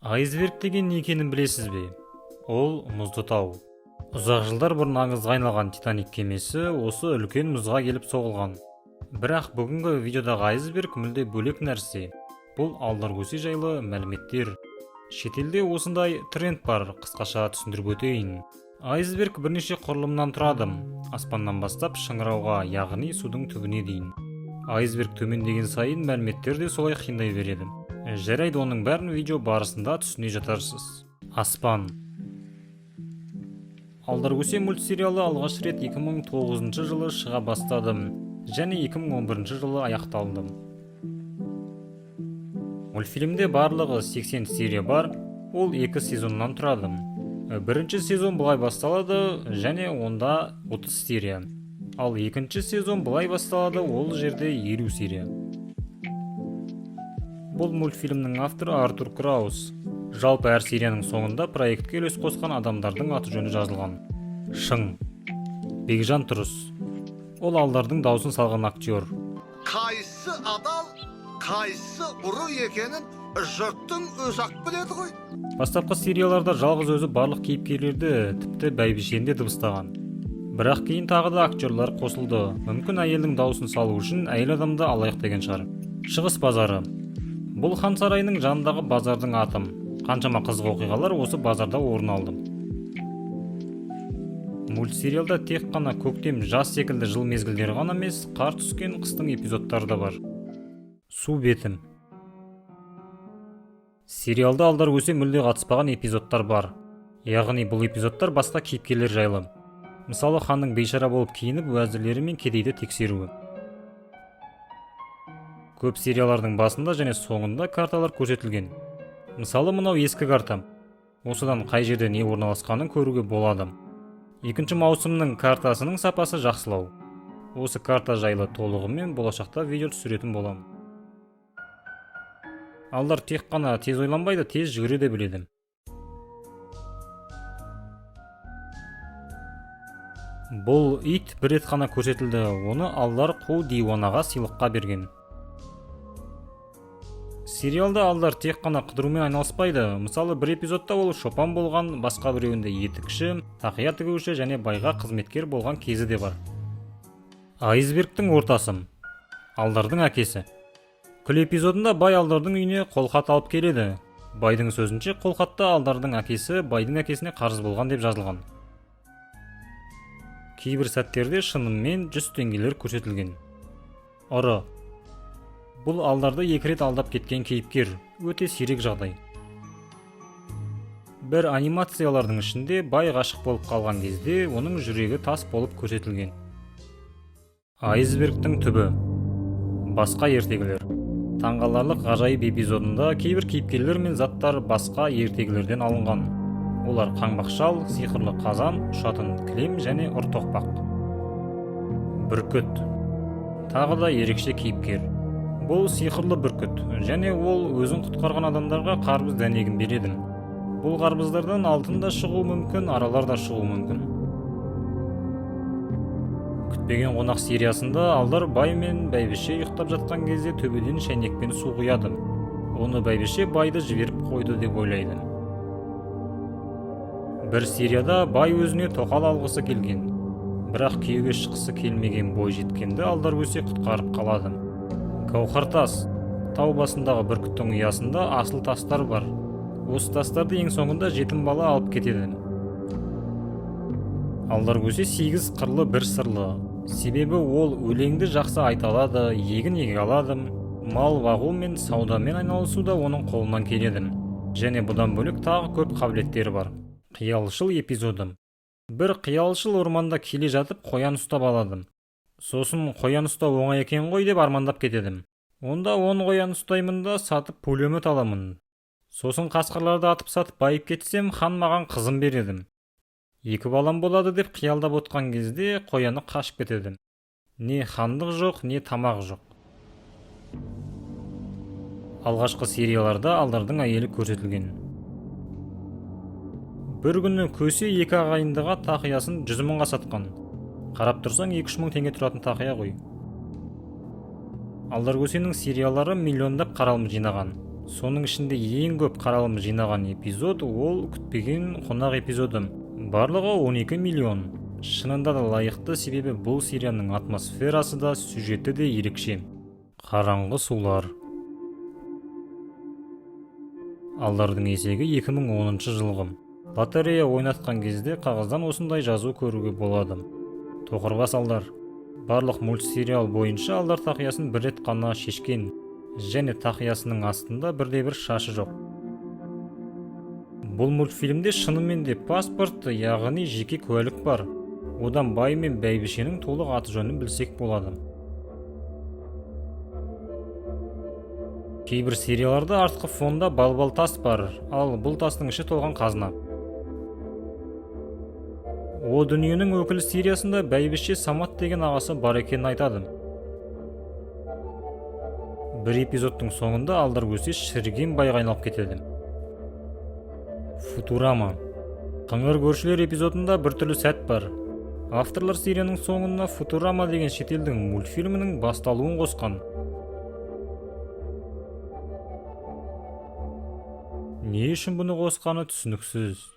Айсберг деген не екенін білесіз бе? Ол мұзды тау. Ұзақ жылдар бұрын аңызға айналған Титаник кемесі осы үлкен мұзға келіп соғылған. Бірақ бүгінгі видеодағы айсберг мүлде бөлек нәрсе. Бұл алдаркөсе жайлы мәліметтер. Шетелде осындай тренд бар, қысқаша түсіндіріп өтейін. Айсберг бірнеше құрылымнан тұрады. Аспаннан бастап шыңырауға, яғни судың түбіне дейін. Айсберг төмендеген сайын мәліметтер де солай қиындай береді. Жарайды, оның бәрін видео барысында түсіне жатарсыз. Аспан. Алдаркөсе мультсериалы алғаш рет 2009 жылы шыға бастады және 2011 жылы аяқталды. Мультфильмде барлығы 80 серия бар, ол 2 сезоннан тұрады. Бірінші сезон бұлай басталады және онда 30 серия. Ал екінші сезон бұлай басталады, ол жерде 50 серия. Бұл мультфильмнің авторы Артур Краус. Жалпы әр серияның соңында проектке үлес қосқан адамдардың аты жөні жазылған. Шың. Бекжан Тұрыс. Ол алдардың даусын салған актер. Қайсы адал, қайсы ұры екенін жұрттың өзі-ақ біледі ғой. Бастапқы серияларда жалғыз өзі барлық кейіпкерлерді, тіпті бәйбішені де дыбыстаған. Бірақ кейін тағы да актерлар қосылды. Мүмкін әйелдің даусын салу үшін әйел адамды алайық деген шығар. Шығыс базары. Бұл хан сарайының жанындағы базардың аты. Қаншама қызық оқиғалар осы базарда орын алды. Мультсериалда тек қана көктем, жаз секілді жыл мезгілдері ғана емес, қар түскен қыстың эпизодтары да бар. Су беті. Сериалда алдаркөсе мүлде қатыспаған эпизодтар бар. Яғни бұл эпизодтар басқа кейіпкерлер жайлы. Мысалы, ханның бейшара болып киініп, уәзірлері мен кедейді тексеруі. Көп сериялардың басында және соңында карталар көрсетілген. Мысалы, мынау ескі карта. Осыдан қай жерде не орналасқанын көруге болады. Екінші маусымның картасының сапасы жақсылау. Осы карта жайлы толығымен болашақта видео түсіретін боламын. Алдар тек қана тез ойланбайды, тез жүгіре де біледі. Бұл ит бір рет қана көрсетілді, оны алдар қу диуанаға сыйлыққа берген. Сериалда алдар тек қана қыдырумен айналыспайды. Мысалы, бір эпизодта ол шопан болған, басқа біреуінде етікші, тақия тігуші және байға қызметкер болған кезі де бар. Айсбергтің ортасы. Алдардың әкесі. Күл эпизодында бай алдардың үйіне қолхат алып келеді. Байдың сөзінше қолхатта алдардың әкесі байдың әкесіне қарыз болған деп жазылған. Кейбір сәттерде шынымен 100 теңгелер көрсетілген. Ұры. Бұл алдарды 2 рет алдап кеткен кейіпкер, өте сирек жағдай. Бір анимациялардың ішінде бай ғашық болып қалған кезде оның жүрегі тас болып көрсетілген. Айсбергтің түбі. Басқа ертегілер. Таңғаларлық ғажайып эпизодында кейбір кейіпкерлер мен заттар басқа ертегілерден алынған. Олар қаңбақшал, сиқырлы қазан, ұшатын кілем және ұртоқпақ. Бүркіт. Тағы да ерекше кейіпкер. Бұл сиқырлы бүркіт, және ол өзін құтқарған адамдарға қарбыз дәнегін береді. Бұл қарбыздардан алтын да шығуы мүмкін, аралар да шығуы мүмкін. Күтпеген қонақ сериясында алдар бай мен бәйбіше ұйықтап жатқан кезде төбеден шәйнекпен су құяды. Оны бәйбіше байды жіберіп қойды деп ойлайды. Бір серияда бай өзіне тоқал алғысы келген, бірақ күйеуге шыққысы келмеген бой жеткенді алдаркөсе құтқарып қалады. Гауһартас. Тау басындағы бүркіттің ұясында асыл тастар бар. Осы тастарды ең соңында жетім бала алып кетеді. Алдаркөсе 8 қырлы бір сырлы. Себебі ол өлеңді жақсы айта алады, егін еге алады, мал бағу мен саудамен айналысу да оның қолынан келеді. Және бұдан бөлек тағы көп қабілеттері бар. Қиялшыл эпизоды. Бір қиялшыл орманда келе жатып қоян ұстап алады. Сосын қоян ұстау оңай екен ғой деп армандап кетеді. Онда 10 қоян ұстаймын да сатып пулемет аламын. Сосын қасқырларды атып сатып байып кетсем, хан маған қызын береді. 2 балам болады деп қиялдап отқан кезде қояны қашып кетеді. Не хандық жоқ, не тамақ жоқ. Алғашқы серияларда алдардың әйелі көрсетілген. Бір күні көсе 2 ағайындыға тақиясын 100 мыңға сатқан. Қарап тұрсаң 2-3 мың теңге тұратын тақия ғой. Алдаркөсенің сериялары миллиондап қаралым жинаған. Соның ішінде ең көп қаралым жинаған эпизод ол күтпеген қонақ эпизоды. Барлығы 12 миллион. Шынында да лайықты, себебі бұл серияның атмосферасы да, сюжеті де ерекше. Қараңғы сулар. Алдардың есегі 2010 жылғы. Лотерея ойнатқан кезде қағаздан осындай жазу көруге болады. Тоқырбас алдар. Барлық мультсериал бойынша алдар тақиясын бір рет қана шешкен, және тақиясының астында бірде-бір шашы жоқ. Бұл мультфильмде шынымен де паспорт, яғни жеке куәлік бар. Одан бай мен бәйбішенің толық аты жөнін білсек болады. Кейбір серияларда артқы фонда балбал тас бар, ал бұл тастың іші толған қазына. О дүниенің өкілі сериясында бәйбіше Самат деген ағасы бар екенін айтады. Бір эпизодтың соңында алдар көсе шіріген байға айналып кетеді. Футурама. Қыңыр көршілер эпизодында біртүрлі сәт бар. Авторлар серияның соңына Футурама деген шетелдің мультфильмінің басталуын қосқан. Не үшін бұны қосқаны түсініксіз.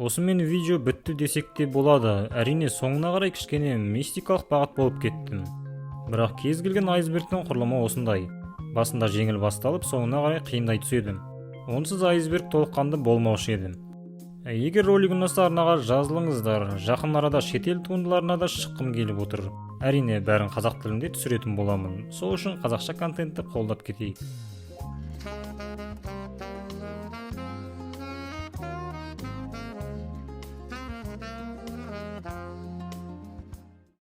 Осымен видео бітті десек те болады. Әрине соңына қарай кішкене мистикалық бағыт болып кеттім. Бірақ кез келген айсбергтің құрылымы осындай. Басында жеңіл басталып, соңына қарай қиындай түседі. Онсыз айсберг толыққанды болмаушы еді. Егер ролик ұнаса арнаға жазылыңыздар. Жақын арада шетел туындыларына да шыққым келіп отыр. Әрине бәрін қазақ тілінде түсіретін боламын. Сол үшін қазақша контентті қолдап кетейік.